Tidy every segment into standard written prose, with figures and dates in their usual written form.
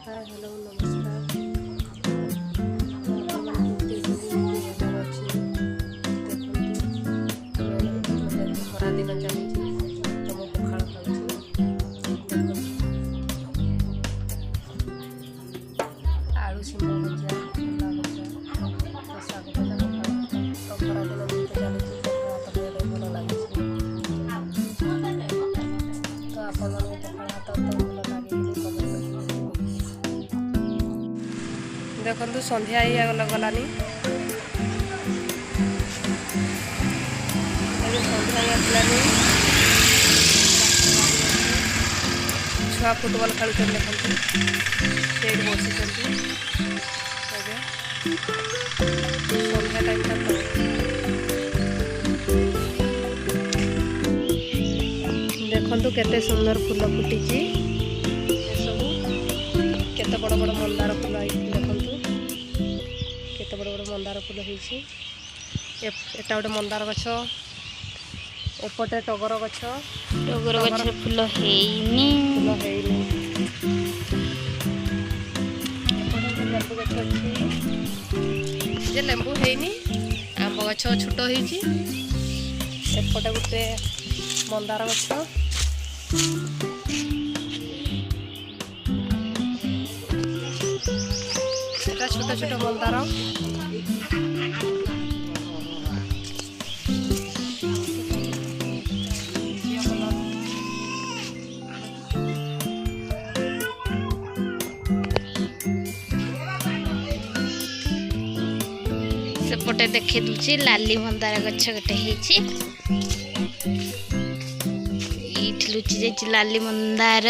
Hi hello नमस्कार। आपने केमती अच्छी देखते खरा दिन चली तुम पखाड़ खाऊँ आलू सिंह भजा ଶାଗ ଭଜା ତ ଖରା ଦିନ ଯେହେତୁ ଚାଲିଛି ପଖାଳ ଭାତ ଖାଇବା ଭଲ ଲାଗୁଛି। ତ ଆପଣମାନଙ୍କୁ ପଖାଳ ଭାତ ତ ଭଲ ଲାଗେ ବୋଲି କମେଣ୍ଟ କରିବେ। ଦେଖନ୍ତୁ ସନ୍ଧ୍ୟା ଗଲାନି, ଏବେ ସନ୍ଧ୍ୟା ଆସିଲାନି। ଛୁଆ ଫୁଟବଲ ଖେଳୁଛନ୍ତି, ଦେଖନ୍ତୁ ସେଇଠି ବସିଛନ୍ତି। ଏବେ ସନ୍ଧ୍ୟା ଟାଇମଟା ତ ଦେଖନ୍ତୁ କେତେ ସୁନ୍ଦର ଫୁଲ ଫୁଟିଛି। ଏସବୁ କେତେ ବଡ଼ ବଡ଼ ମନ୍ଦାର ଫୁଲ ହେଇଛି, ଦେଖନ୍ତୁ କେତେ ବଡ଼ ବଡ଼ ମନ୍ଦାର ଫୁଲ ହେଇଛି। ଏଟା ଗୋଟେ ମନ୍ଦାର ଗଛ, ଏପଟେ ଟଗର ଗଛ। ଟଗର ଗଛରେ ଫୁଲ ହେଇନି। ଏପଟେ ଗୋଟେ ଲେମ୍ବୁ ଗଛ ଅଛି ଯେ ଲେମ୍ବୁ ହେଇନି। ଆମ୍ବ ଗଛ ଛୋଟ ହେଇଛି। ଏପଟେ ଗୋଟେ ମନ୍ଦାର ଗଛ। এটা ছোট ছোট মন্দার। ସେପଟେ ଦେଖେଇ ଦଉଛି ଲାଲି ମନ୍ଦାର ଗଛ ଗୋଟେ ହେଇଛି। ଏଇଠି ଲୁଚି ଯାଇଛି ଲାଲି ମନ୍ଦାର।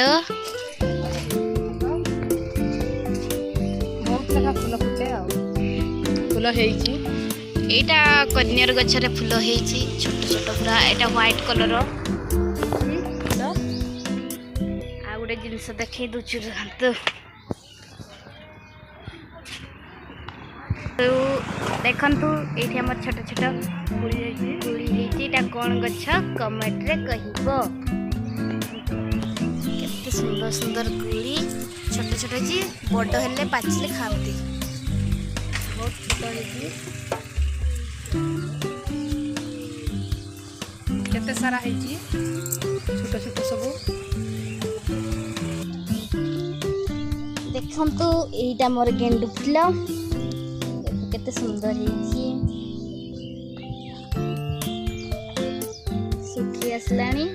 ଫୁଲ ଫୁଟେ ଆଉ ଫୁଲ ହେଇଛି। ଏଇଟା କନିଅର ଗଛରେ ଫୁଲ ହେଇଛି ଛୋଟ ଛୋଟ ପୁରା। ଏଇଟା ହ୍ୱାଇଟ କଲର। ଆଉ ଗୋଟେ ଜିନିଷ ଦେଖେଇ ଦଉଛି ଦେଖନ୍ତୁ ଏଇଠି ଆମର ଛୋଟ ଛୋଟ କୁଳି ହେଇଛି। ଏଇଟା କଣ ଗଛ କମେଣ୍ଟରେ କହିବ। କେତେ ସୁନ୍ଦର ସୁନ୍ଦର କୁଳି ଛୋଟ ଛୋଟ ହେଇଛି। ବଡ଼ ହେଲେ ପାଚିଲେ ଖାଆନ୍ତି। ବହୁତ ଛୋଟ ହେଇଛି। କେତେ ସାରା ହେଇଛି ଛୋଟ ଛୋଟ ସବୁ। ଦେଖନ୍ତୁ ଏଇଟା ମୋର ଗେଣ୍ଡୁ ଫୁଲ କେତେ ସୁନ୍ଦର ହେଇଛି। ଶୁଖି ଆସିଲାଣି।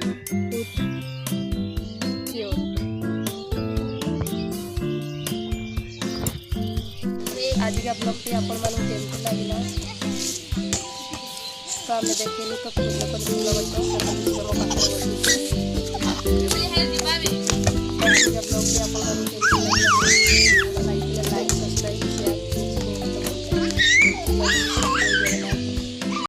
ଆଜିକା ବ୍ଲଗ୍ଟି ଆପଣମାନଙ୍କୁ କେମିତି ଲାଗିଲା ତ ଆମେ ଦେଖିଲୁ। ତ ଫୁଲ ଗଛ ମୋ ପାଖରେ ବସିଛି।